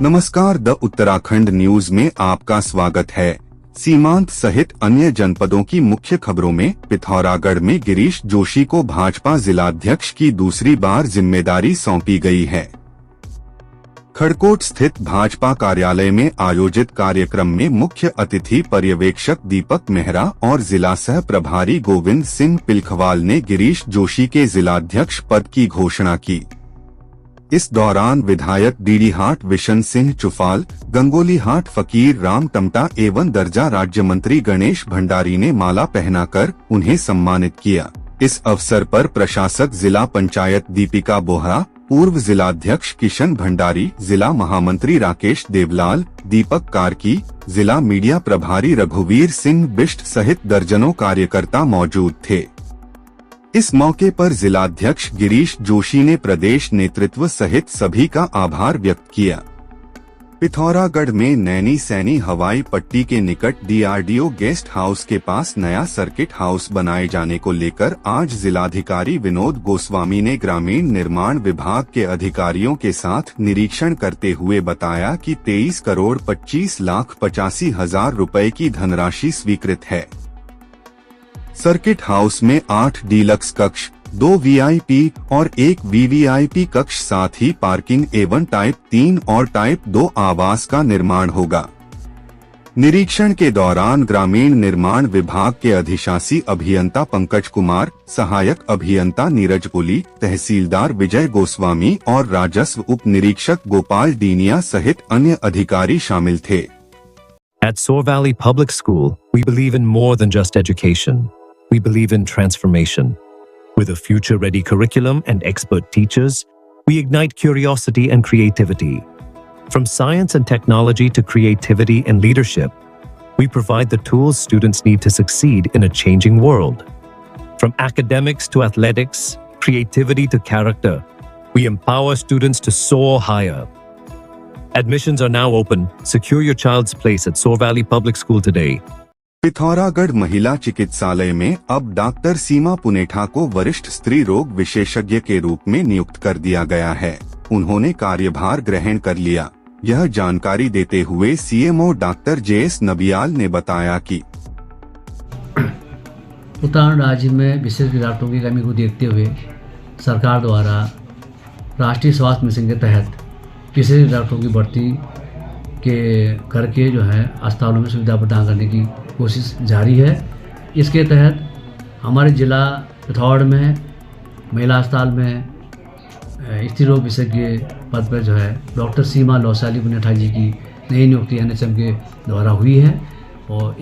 नमस्कार, the Uttarakhand news में आपका स्वागत है। सीमांत सहित अन्य जनपदों की मुख्य खबरों में पिथौरागढ़ में गिरीश जोशी को भाजपा जिलाध्यक्ष की दूसरी बार जिम्मेदारी सौंपी गई है। खड़कोट स्थित भाजपा कार्यालय में आयोजित कार्यक्रम में मुख्य अतिथि पर्यवेक्षक दीपक मेहरा और जिला सह प्रभारी गोविंद सिंह पिलखवाल ने गिरीश जोशी के जिलाध्यक्ष पद की घोषणा की। इस दौरान विधायक डीडीहाट विशन सिंह चुफाल, गंगोलीहाट फकीर राम टमटा एवं दर्जा राज्य मंत्री गणेश भंडारी ने माला पहनाकर उन्हें सम्मानित किया। इस अवसर पर प्रशासक जिला पंचायत दीपिका बोहरा, पूर्व जिलाध्यक्ष किशन भंडारी, जिला महामंत्री राकेश देवलाल, दीपक कार्की, जिला मीडिया प्रभारी रघुवीर सिंह बिष्ट सहित दर्जनों कार्यकर्ता मौजूद थे। इस मौके पर जिलाध्यक्ष गिरीश जोशी ने प्रदेश नेतृत्व सहित सभी का आभार व्यक्त किया। पिथौरागढ़ में नैनी सैनी हवाई पट्टी के निकट डीआरडीओ गेस्ट हाउस के पास नया सर्किट हाउस बनाए जाने को लेकर आज जिलाधिकारी विनोद गोस्वामी ने ग्रामीण निर्माण विभाग के अधिकारियों के साथ निरीक्षण करते हुए बताया कि 23,25,85,000 रुपए की धनराशि स्वीकृत है। सर्किट हाउस में 8 डीलक्स कक्ष, 2 वीआईपी और 1 वीवीआईपी कक्ष, साथ ही पार्किंग एवं टाइप 3 और टाइप 2 आवास का निर्माण होगा। निरीक्षण के दौरान ग्रामीण निर्माण विभाग के अधिशासी अभियंता पंकज कुमार, सहायक अभियंता नीरज पुली, तहसीलदार विजय गोस्वामी और राजस्व उप निरीक्षक गोपाल डीनिया सहित अन्य अधिकारी शामिल थे। At Soar Valley Public School, we believe in more than just education. We believe in transformation. With a future-ready curriculum and expert teachers, we ignite curiosity and creativity. From science and technology to creativity and leadership, we provide the tools students need to succeed in a changing world. From academics to athletics, creativity to character, we empower students to soar higher. Admissions are now open. Secure your child's place at Soar Valley Public School today. Pithoragarh महिला चिकित्सालय में अब doctor सीमा पुनेठा को वरिष्ठ स्त्री रोग विशेषज्ञ के रूप में नियुक्त कर दिया गया है। उन्होंने कार्यभार ग्रहण कर लिया। यह जानकारी देते हुए सीएमओ डॉक्टर जेएस नबियाल ने बताया कि उत्तराखंड राज्य में विशेषज्ञ डॉक्टरों की कमी को देखते हुए सरकार द्वारा राष्ट्रीय स्वास्थ्य मिशन के तहत विशेषज्ञ डॉक्टरों की भर्ती के करके जो है अस्पतालों में सुविधा प्रदान करने की कोशिश जारी है। इसके तहत हमारे जिला पिथौरागढ़ में महिला अस्पताल में स्त्री रोग विशेषज्ञ पद पर जो है डॉक्टर सीमा लौसाली पुनेठा जी की नई नियुक्ति एनएचएम के द्वारा हुई है और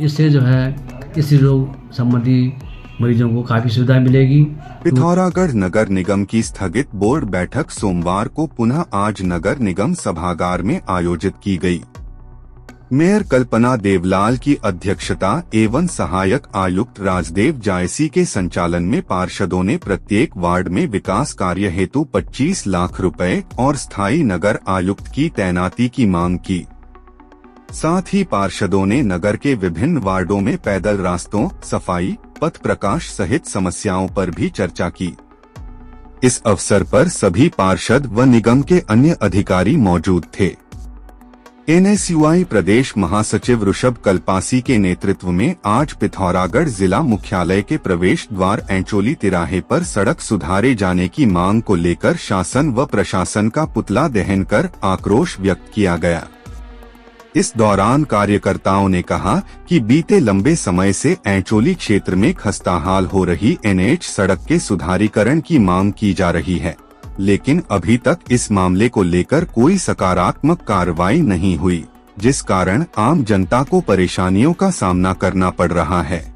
इससे जो है स्त्री रोग संबंधी मरीजों को काफी सुविधा मिलेगी। पिथौरागढ़ नगर निगम की स्थगित बोर्ड बैठक सोमवार को पुनः आज नगर निगम सभागार में आयोजित की गई। मेयर कल्पना देवलाल की अध्यक्षता एवं सहायक आयुक्त राजदेव जायसी के संचालन में पार्षदों ने प्रत्येक वार्ड में विकास कार्य हेतु 25 लाख रुपए और स्थायी नगर आयुक्त की तैनाती की मांग की। साथ ही पार्षदों ने नगर के विभिन्न वार्डों में पैदल रास्तों, सफाई, पथ प्रकाश सहित समस्याओं पर भी चर्चा की। इस अवसर पर सभी पार्षद व निगम के अन्य अधिकारी मौजूद थे। एनएसयूआई प्रदेश महासचिव ऋषभ कल्पासी के नेतृत्व में आज पिथौरागढ़ जिला मुख्यालय के प्रवेश द्वार एंचोली तिराहे पर सड़क सुधारे जाने की मांग को लेकर शासन व प्रशासन का पुतला दहन कर आक्रोश व्यक्त किया गया। इस दौरान कार्यकर्ताओं ने कहा कि बीते लंबे समय से एंचोली क्षेत्र में खस्ताहाल हो रही एनएच सड़क के सुधारीकरण की मांग की जा रही है, लेकिन अभी तक इस मामले को लेकर कोई सकारात्मक कार्रवाई नहीं हुई, जिस कारण आम जनता को परेशानियों का सामना करना पड़ रहा है।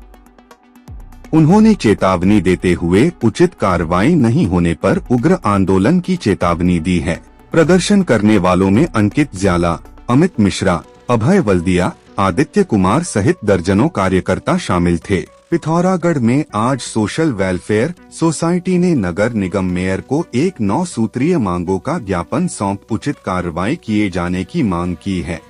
उन्होंने चेतावनी देते हुए उचित कार्रवाई नहीं होने पर उग्र आंदोलन की चेतावनी दी है। प्रदर्शन करने वालों में अंकित ज्याला, अमित मिश्रा, अभय वल्दिया, आदित्य कुमार सहित दर्जनों कार्यकर्ता शामिल थे। पिथौरागढ़ में आज सोशल वेलफेयर सोसाइटी ने नगर निगम मेयर को एक 9 सूत्रीय मांगों का ज्ञापन सौंप उचित कार्रवाई किए जाने की मांग की है।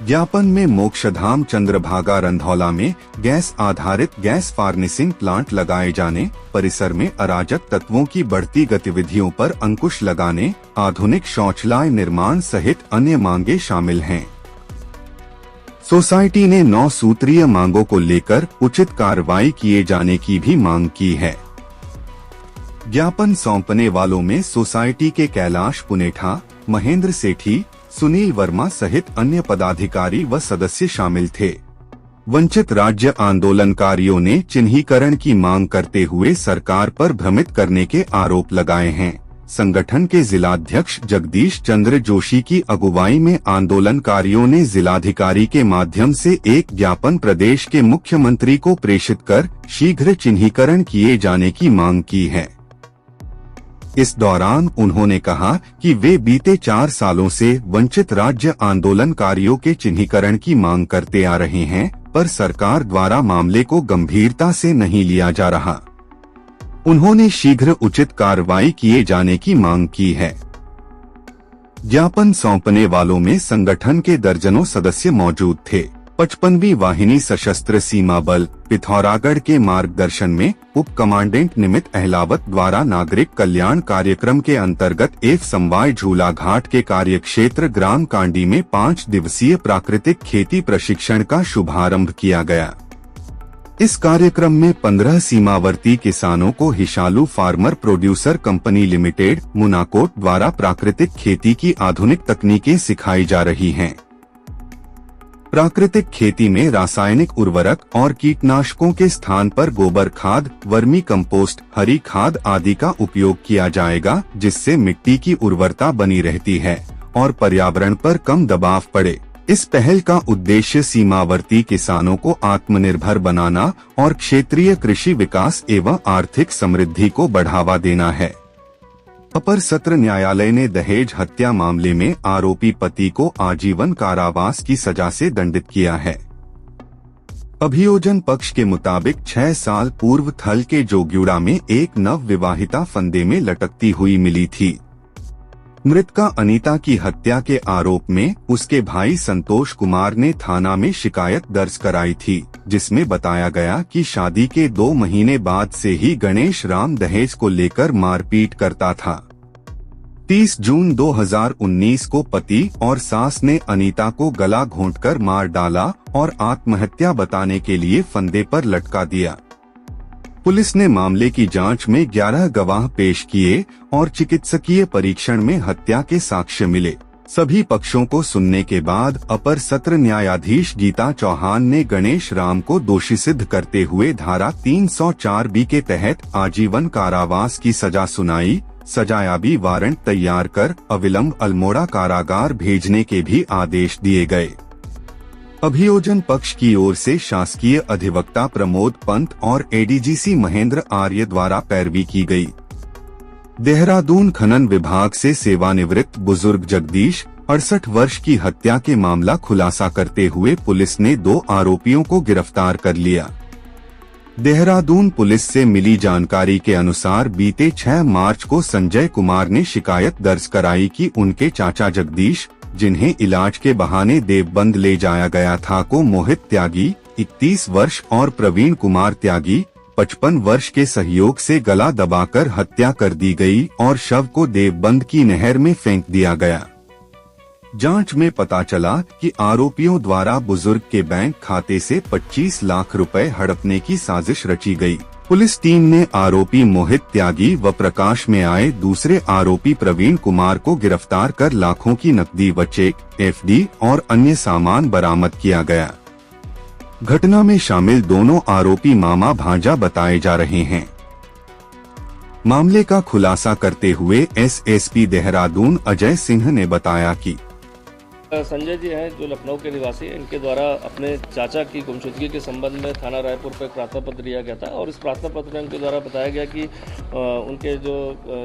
ज्ञापन में मोक्षधाम चंद्रभागा रंधौला में गैस आधारित गैस फार्नेसिंग प्लांट लगाए जाने, परिसर में अराजक तत्वों की बढ़ती गतिविधियों पर अंकुश लगाने, आधुनिक शौचालय निर्माण सहित अन्य मांगे शामिल हैं। सोसाइटी ने 9 सूत्रीय मांगों को लेकर उचित कार्रवाई किए जाने की भी मांग की है। ज्ञापन सौंपने वालों में सोसाइटी के कैलाश पुनेठा, महेंद्र सेठी, सुनील वर्मा सहित अन्य पदाधिकारी व सदस्य शामिल थे। वंचित राज्य आंदोलनकारियों ने चिन्हीकरण की मांग करते हुए सरकार पर भ्रमित करने के आरोप लगाए हैं। संगठन के जिलाध्यक्ष जगदीश चंद्र जोशी की अगुवाई में आंदोलनकारियों ने जिलाधिकारी के माध्यम से एक ज्ञापन प्रदेश के मुख्यमंत्री को प्रेषित कर शीघ्र चिन्हीकरण किए जाने की मांग की है। इस दौरान उन्होंने कहा कि वे बीते 4 सालों से वंचित राज्य आंदोलनकारियों के चिन्हीकरण की मांग करते आ रहे हैं, पर सरकार द्वारा मामले को गंभीरता से नहीं लिया जा रहा। उन्होंने शीघ्र उचित कार्रवाई किए जाने की मांग की है। ज्ञापन सौंपने वालों में संगठन के दर्जनों सदस्य मौजूद थे। 55वीं वाहिनी सशस्त्र सीमा बल पिथौरागढ़ के मार्गदर्शन में उप कमांडेंट निमित अहलावत द्वारा नागरिक कल्याण कार्यक्रम के अंतर्गत एक समवाय झूला घाट के कार्यक्षेत्र ग्राम कांडी में 5 दिवसीय प्राकृतिक खेती प्रशिक्षण का शुभारंभ किया गया। इस कार्यक्रम में 15 सीमावर्ती किसानों को Hishalu farmer producer company limited Munakot द्वारा प्राकृतिक खेती की आधुनिक तकनीकें सिखाई जा रही हैं। प्राकृतिक खेती में रासायनिक उर्वरक और कीटनाशकों के स्थान पर गोबर खाद, वर्मी कंपोस्ट, हरी खाद आदि का उपयोग किया जाएगा, जिससे मिट्टी की उर्वरता बनी रहती है और पर्यावरण पर कम दबाव पड़े। इस पहल का उद्देश्य सीमावर्ती किसानों को आत्मनिर्भर बनाना और क्षेत्रीय कृषि विकास एवं आर्थिक समृद्धि को बढ़ावा देना है। अपर सत्र न्यायालय ने दहेज हत्या मामले में आरोपी पति को आजीवन कारावास की सजा से दंडित किया है। अभियोजन पक्ष के मुताबिक 6 साल पूर्व थल के जोग्युड़ा में एक नव विवाहिता फंदे में लटकती हुई मिली थी। मृतका अनीता की हत्या के आरोप में उसके भाई संतोष कुमार ने थाना में शिकायत दर्ज कराई थी, जिसमें बताया गया कि शादी के 2 महीने बाद से ही गणेश राम दहेज को लेकर मारपीट करता था। 30 जून 2019 को पति और सास ने अनीता को गला घोंटकर मार डाला और आत्महत्या बताने के लिए फंदे पर लटका दिया। पुलिस ने मामले की जांच में 11 गवाह पेश किए और चिकित्सकीय परीक्षण में हत्या के साक्ष्य मिले। सभी पक्षों को सुनने के बाद अपर सत्र न्यायाधीश गीता चौहान ने गणेश राम को दोषी सिद्ध करते हुए धारा 304B के तहत आजीवन कारावास की सजा सुनाई। सजायाबी वारंट तैयार कर अविलंब अल्मोड़ा कारागार भेजने के भी आदेश दिए गए। अभियोजन पक्ष की ओर से शासकीय अधिवक्ता प्रमोद पंत और एडीजीसी महेंद्र आर्य द्वारा पैरवी की गई। देहरादून खनन विभाग से सेवानिवृत्त बुजुर्ग जगदीश 68 वर्ष की हत्या के मामला खुलासा करते हुए पुलिस ने 2 आरोपियों को गिरफ्तार कर लिया। देहरादून पुलिस से मिली जानकारी के अनुसार बीते 6 मार्च को संजय कुमार ने शिकायत दर्ज कराई कि उनके चाचा जगदीश, जिन्हें इलाज के बहाने देवबंद ले जाया गया था, को मोहित त्यागी 31 वर्ष और प्रवीण कुमार त्यागी 55 वर्ष के सहयोग से गला दबाकर हत्या कर दी गई और शव को देवबंद की नहर में फेंक दिया गया। जांच में पता चला कि आरोपियों द्वारा बुजुर्ग के बैंक खाते से 25 लाख रुपए हड़पने की साजिश रची गई। पुलिस टीम ने आरोपी मोहित त्यागी व प्रकाश में आए दूसरे आरोपी प्रवीण कुमार को गिरफ्तार कर लाखों की नकदी व चेक, एफडी और अन्य सामान बरामद किया गया। घटना में शामिल दोनों आरोपी मामा भांजा बताए जा रहे हैं। मामले का खुलासा करते हुए एसएसपी देहरादून अजय सिंह ने बताया कि संजय जी हैं जो लखनऊ के निवासी, इनके द्वारा अपने चाचा की गुमशुदगी के संबंध में थाना रायपुर पर एक प्रार्थना पत्र दिया गया था और इस प्रार्थना पत्र में उनके द्वारा बताया गया कि उनके जो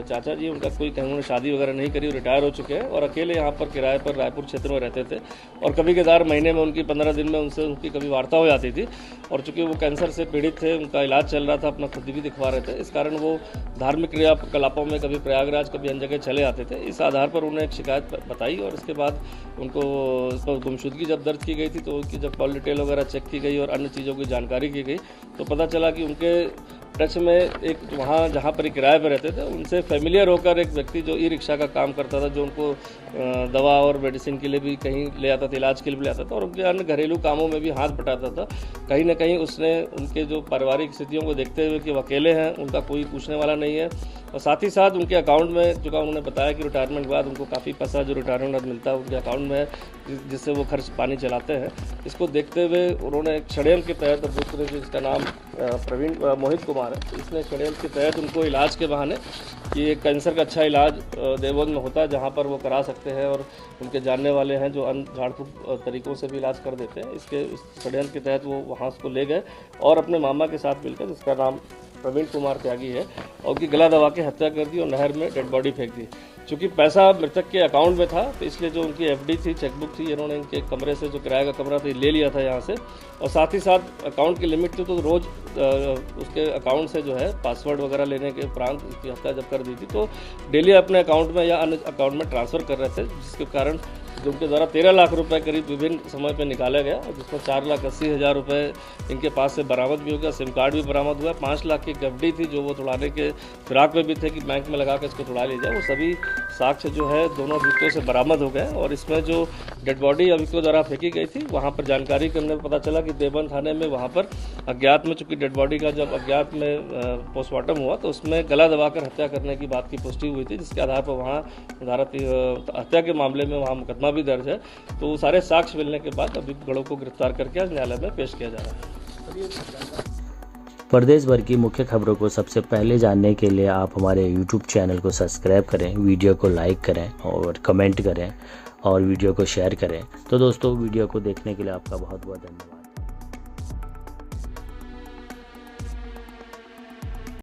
चाचा जी, उनका कोई कहीं उन्होंने शादी वगैरह नहीं करी, रिटायर हो चुके हैं और अकेले यहाँ पर किराए पर रायपुर क्षेत्र में रहते थे और कभी कभार महीने में उनकी 15 दिन में उनसे उनकी कभी वार्ता हो जाती थी और चूँकि वो कैंसर से पीड़ित थे, उनका इलाज चल रहा था, अपना खुद भी दिखवा रहे थे, इस कारण वो धार्मिक क्रियाकलापों में कभी प्रयागराज कभी अन्य जगह चले आते थे। इस आधार पर उन्हें एक शिकायत बताई और इसके बाद उनके उनको इस पर गुमशुदगी जब दर्ज की गई थी तो उनकी जब कॉल डिटेल वगैरह चेक की गई और अन्य चीज़ों की जानकारी की गई तो पता चला कि उनके टच में एक वहाँ जहाँ पर किराए पर रहते थे उनसे फेमिलियर होकर एक व्यक्ति जो ई रिक्शा का काम करता था, जो उनको दवा और मेडिसिन के लिए भी कहीं ले आता था, इलाज के लिए भी ले आता था और उनके अन्य घरेलू कामों में भी हाथ बटाता था। कहीं ना कहीं उसने उनके जो पारिवारिक स्थितियों को देखते हुए कि वो अकेले हैं, उनका कोई पूछने वाला नहीं है और साथ ही साथ उनके अकाउंट में, जो उन्होंने बताया कि रिटायरमेंट के बाद उनको काफ़ी पैसा जो रिटायरमेंट बाद मिलता है उनके अकाउंट में जिससे वो खर्च पानी चलाते हैं। इसको देखते हुए उन्होंने एक षड्यंत्र के तहत, दूसरे जिसका नाम मोहित कुमार है, इसने षड्यंत्र के तहत उनको इलाज के बहाने कि एक कैंसर का अच्छा इलाज देवबंद में होता है जहाँ पर वो करा सकते हैं और उनके जानने वाले हैं जो अन्य झाड़ फूक तरीक़ों से भी इलाज कर देते हैं। इसके षड्यंत्र के तहत वो वहाँ उसको ले गए और अपने मामा के साथ मिलकर, जिसका नाम प्रवीण कुमार त्यागी है, और उनकी गला दबा के हत्या कर दी और नहर में डेड बॉडी फेंक दी। चूँकि पैसा मृतक के अकाउंट में था तो इसलिए जो उनकी एफडी थी, चेकबुक थी, इन्होंने इनके कमरे से, जो किराए का कमरा था, ले लिया था यहाँ से और साथ ही साथ अकाउंट की लिमिट थी तो रोज़ उसके अकाउंट से जो है पासवर्ड वगैरह लेने के उपरांत इसकी हत्या जब कर दी थी तो डेली अपने अकाउंट में या अन्य अकाउंट में ट्रांसफ़र कर रहे थे, जिसके कारण जो उनके द्वारा 13 लाख रुपए करीब विभिन्न समय पर निकाला गया और जिसमें 4,80,000 रुपये इनके पास से बरामद भी हो गया, सिम कार्ड भी बरामद हुआ। 5 लाख की एफडी थी जो वो तोड़ाने के फिराक में भी थे कि बैंक में लगा कर इसको तोड़ा लिया जाए। वो सभी साक्ष्य जो है दोनों अभियुक्तों से बरामद हो गए और इसमें जो डेड बॉडी अभियुक्तों द्वारा फेंकी गई थी वहाँ पर जानकारी करने पर पता चला कि देवबंद थाने में वहाँ पर अज्ञात में, चूँकि डेड बॉडी का जब अज्ञात में पोस्टमार्टम हुआ तो उसमें गला दबाकर हत्या करने की बात की पुष्टि हुई थी, जिसके आधार पर वहाँ हत्या के मामले में वहाँ मुकदमा भी दर्ज है। तो सारे साक्ष्य मिलने के बाद अभियुक्तों को गिरफ्तार करके आज न्यायालय में पेश किया जा रहा है। प्रदेश भर की मुख्य खबरों को सबसे पहले जानने के लिए आप हमारे YouTube चैनल को सब्सक्राइब करें, वीडियो को लाइक करें और कमेंट करें और वीडियो को शेयर करें। तो दोस्तों, वीडियो को देखने के लिए आपका बहुत बहुत धन्यवाद।